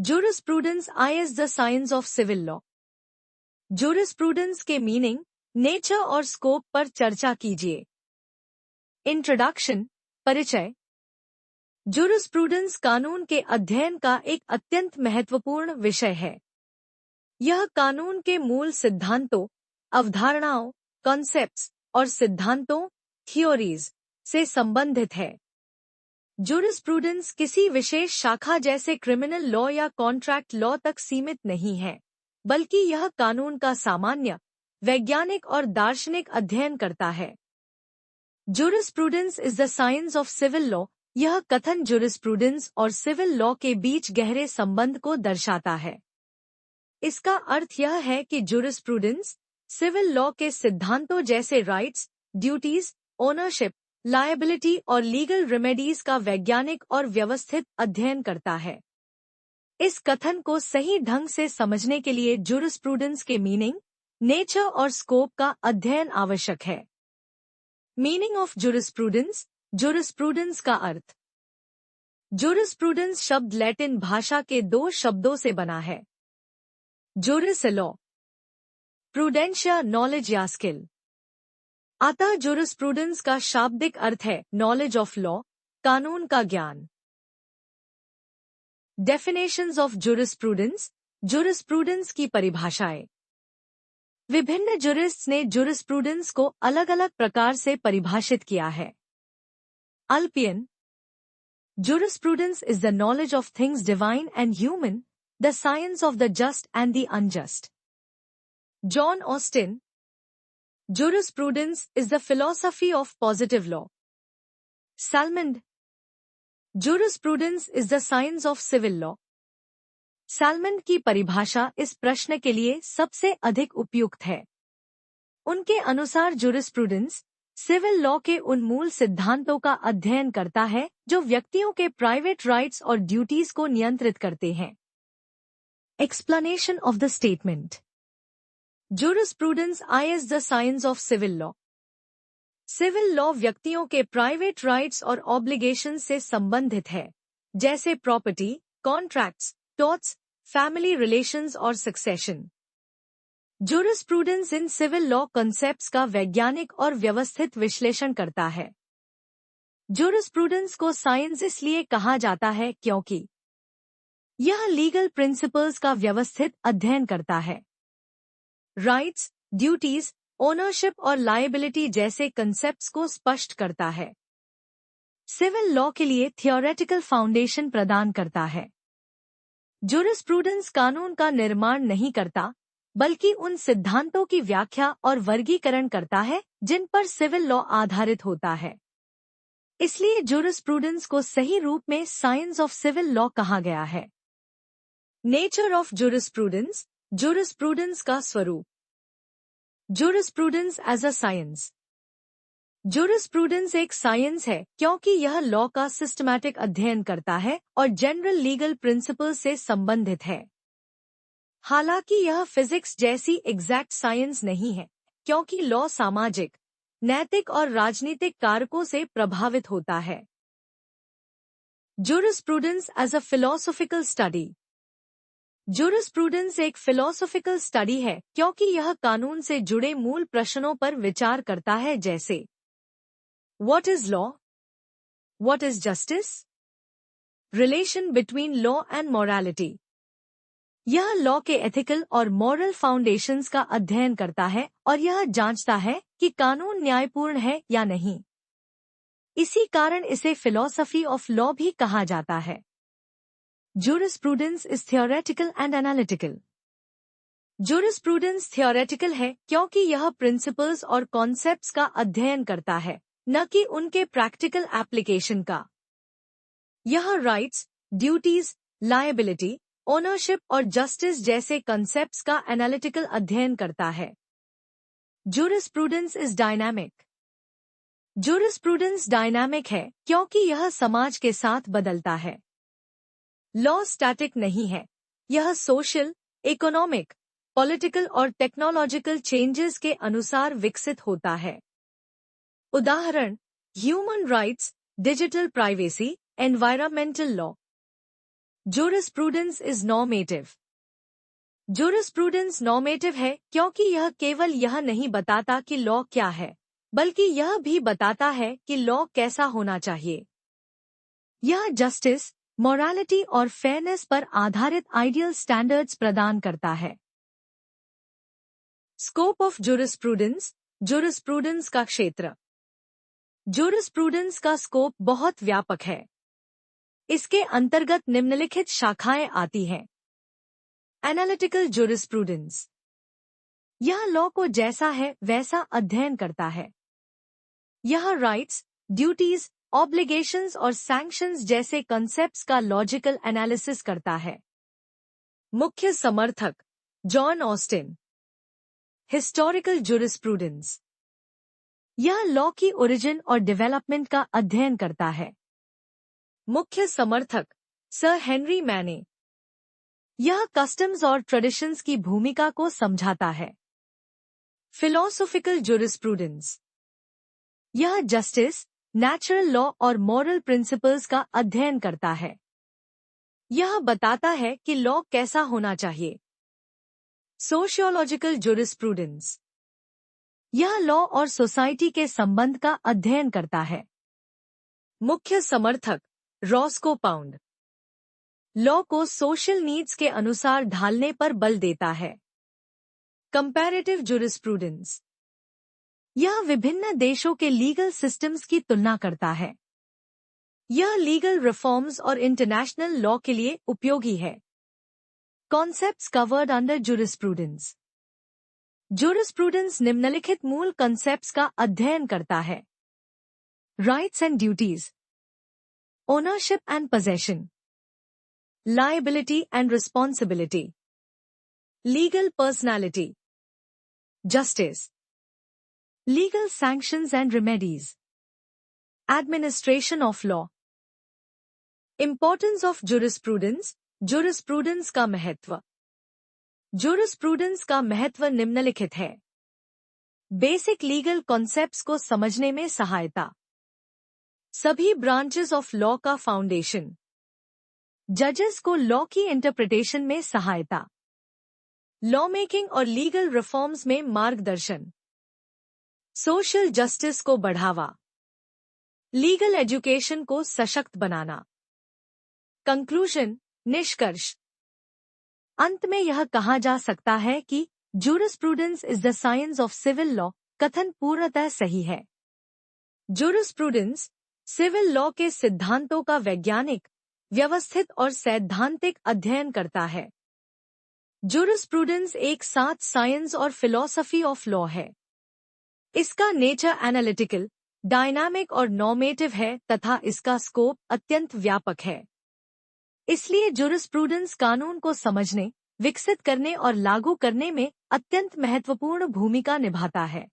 Jurisprudence is the science of civil law. Jurisprudence के meaning, nature और scope पर चर्चा कीजिए। इंट्रोडक्शन, परिचय। जूरिस्प्रूडेंस कानून के अध्ययन का एक अत्यंत महत्वपूर्ण विषय है। यह कानून के मूल सिद्धांतों, अवधारणाओं, कॉन्सेप्ट्स और सिद्धांतों, थियोरीज से संबंधित है। जूरिस्प्रूडेंस किसी विशेष शाखा जैसे क्रिमिनल लॉ या कॉन्ट्रैक्ट लॉ तक सीमित नहीं है, बल्कि यह कानून का सामान्य, वैज्ञानिक और दार्शनिक अध्ययन करता है। Jurisprudence is the science of civil law. यह कथन जूरिस्प्रूडेंस और सिविल लॉ के बीच गहरे संबंध को दर्शाता है। इसका अर्थ यह है कि जूरिस्प्रूडेंस सिविल लॉ के सिद्धांतों जैसे राइट्स, ड्यूटीज, ओनरशिप, लायबिलिटी और लीगल रेमेडीज का वैज्ञानिक और व्यवस्थित अध्ययन करता है। इस कथन को सही ढंग से समझने के लिए जूरिस्प्रूडेंस के मीनिंग, नेचर और स्कोप का अध्ययन आवश्यक है। Meaning of jurisprudence. जूरिस्प्रूडेंस का अर्थ। जूरिस्प्रूडेंस शब्द लैटिन भाषा के दो शब्दों से बना है। जूरिस लॉ, प्रूडेंशिया नॉलेज या स्किल। अतः जूरिस्प्रूडेंस का शाब्दिक अर्थ है नॉलेज ऑफ लॉ, कानून का ज्ञान। Definitions of jurisprudence. जूरिस्प्रूडेंस की परिभाषाएं। विभिन्न जूरिस्ट्स ने जूरिस्प्रूडेंस को अलग अलग प्रकार से परिभाषित किया है। Ulpian, jurisprudence is the knowledge of things divine and human, the science of the just and the unjust. John Austin, jurisprudence is the philosophy of positive law. Salmond, jurisprudence is the science of civil law. Salmond की परिभाषा इस प्रश्न के लिए सबसे अधिक उपयुक्त है। उनके अनुसार jurisprudence सिविल लॉ के उन मूल सिद्धांतों का अध्ययन करता है जो व्यक्तियों के प्राइवेट राइट्स और ड्यूटीज को नियंत्रित करते हैं। Explanation of the statement. Jurisprudence is the science of civil law. Civil law व्यक्तियों के प्राइवेट राइट्स और ऑब्लिगेशन से संबंधित है, जैसे property, contracts, torts, family relations और succession. Jurisprudence in civil law concepts का वैज्ञानिक और व्यवस्थित विश्लेषण करता है। जूरिस्प्रूडेंस को साइंस इसलिए कहा जाता है क्योंकि यह लीगल प्रिंसिपल्स का व्यवस्थित अध्ययन करता है। राइट्स, ड्यूटीज, ओनरशिप और लायबिलिटी जैसे कंसेप्ट्स को स्पष्ट करता है। सिविल लॉ के लिए थियोरेटिकल फाउंडेशन प्रदान करता है। जूरिस्प्रूडेंस कानून का निर्माण नहीं करता, बल्कि उन सिद्धांतों की व्याख्या और वर्गीकरण करता है जिन पर सिविल लॉ आधारित होता है। इसलिए जूरिस्प्रूडेंस को सही रूप में साइंस ऑफ सिविल लॉ कहा गया है। Nature of jurisprudence. जूरिस्प्रूडेंस का स्वरूप। Jurisprudence as a science. Jurisprudence एक साइंस है क्योंकि यह लॉ का सिस्टमैटिक अध्ययन करता है और जनरल लीगल प्रिंसिपल से संबंधित है। हालांकि यह फिजिक्स जैसी एग्जैक्ट साइंस नहीं है, क्योंकि लॉ सामाजिक, नैतिक और राजनीतिक कारकों से प्रभावित होता है। Jurisprudence as a philosophical study. Jurisprudence एक फिलोसॉफिकल स्टडी है क्योंकि यह कानून से जुड़े मूल प्रश्नों पर विचार करता है, जैसे what is law, what is justice, relation between law and morality. यह लॉ के एथिकल और मॉरल फाउंडेशंस का अध्ययन करता है और यह जांचता है कि कानून न्यायपूर्ण है या नहीं। इसी कारण इसे फिलॉसफी ऑफ लॉ भी कहा जाता है। Jurisprudence is theoretical and analytical. Jurisprudence theoretical है क्योंकि यह प्रिंसिपल्स और कॉन्सेप्ट्स का अध्ययन करता है, न कि उनके प्रैक्टिकल एप्लीकेशन का। यह राइट्स, ड्यूटीज, लायबिलिटी, ओनरशिप और जस्टिस जैसे कॉन्सेप्ट्स का एनालिटिकल अध्ययन करता है। Jurisprudence is dynamic. Jurisprudence dynamic है क्योंकि यह समाज के साथ बदलता है। लॉ स्टैटिक नहीं है, यह सोशल, इकोनॉमिक, पॉलिटिकल और टेक्नोलॉजिकल चेंजेस के अनुसार विकसित होता है। उदाहरण, human rights, digital privacy, environmental law. Jurisprudence is normative. Jurisprudence normative है क्योंकि यह केवल यह नहीं बताता कि लॉ क्या है, बल्कि यह भी बताता है कि लॉ कैसा होना चाहिए। यह जस्टिस, मोरालिटी और फेयरनेस पर आधारित आइडियल स्टैंडर्ड्स प्रदान करता है। स्कोप ऑफ जुरिस्प्रूडेंस, जुरिस्प्रूडेंस का क्षेत्र। जुरिस्प्रूडेंस का स्कोप बहुत व्यापक है। इसके अंतर्गत निम्नलिखित शाखाएं आती हैं। एनालिटिकल जुरिस्प्रूडेंस, यह लॉ को जैसा है वैसा अध्ययन करता है। यह राइट्स, ड्यूटीज, ऑब्लिगेशंस और सैंक्शंस जैसे कॉन्सेप्ट्स का लॉजिकल एनालिसिस करता है। मुख्य समर्थक जॉन ऑस्टिन। हिस्टोरिकल जुरिस्प्रूडेंस, यह लॉ की ओरिजिन और डेवलपमेंट का अध्ययन करता है। मुख्य समर्थक सर हेनरी मैने। यह कस्टम्स और ट्रेडिशंस की भूमिका को समझाता है। फिलोसॉफिकल जुरिस्प्रूडेंस, यह जस्टिस, नेचुरल लॉ और मॉरल प्रिंसिपल्स का अध्ययन करता है। यह बताता है कि लॉ कैसा होना चाहिए। सोशियोलॉजिकल जुरिस्प्रूडेंस, यह लॉ और सोसाइटी के संबंध का अध्ययन करता है। मुख्य समर्थक रॉस्को पाउंड, लॉ को सोशल नीड्स के अनुसार ढालने पर बल देता है। कंपैरेटिव जुरिस्प्रूडेंस, यह विभिन्न देशों के लीगल सिस्टम्स की तुलना करता है। यह लीगल रिफॉर्म्स और इंटरनेशनल लॉ के लिए उपयोगी है। Concepts covered under jurisprudence, jurisprudence निम्नलिखित मूल कॉन्सेप्ट्स का अध्ययन करता है। Rights and duties, ownership and possession, liability and responsibility, legal personality, justice, legal sanctions and remedies, administration of law. Importance of jurisprudence, jurisprudence का महत्व। जुरिस्प्रूडेंस का महत्व निम्नलिखित है। बेसिक लीगल कॉन्सेप्ट्स को समझने में सहायता। सभी ब्रांचेस ऑफ लॉ का फाउंडेशन। जजेस को लॉ की इंटरप्रिटेशन में सहायता। लॉ मेकिंग और लीगल रिफॉर्म्स में मार्गदर्शन। सोशल जस्टिस को बढ़ावा। लीगल एजुकेशन को सशक्त बनाना। कंक्लूजन, निष्कर्ष। अंत में यह कहा जा सकता है कि jurisprudence is the science of civil law. कथन पूर्णतः सही है। जुरिस्प्रूडेंस सिविल लॉ के सिद्धांतों का वैज्ञानिक, व्यवस्थित और सैद्धांतिक अध्ययन करता है। जुरिस्प्रूडेंस एक साथ साइंस और फिलॉसफी ऑफ लॉ है। इसका नेचर एनालिटिकल, डायनामिक और नॉर्मेटिव है तथा इसका स्कोप अत्यंत व्यापक है। इसलिए जुरिस्प्रूडेंस कानून को समझने, विकसित करने और लागू करने में अत्यंत महत्वपूर्ण भूमिका निभाता है।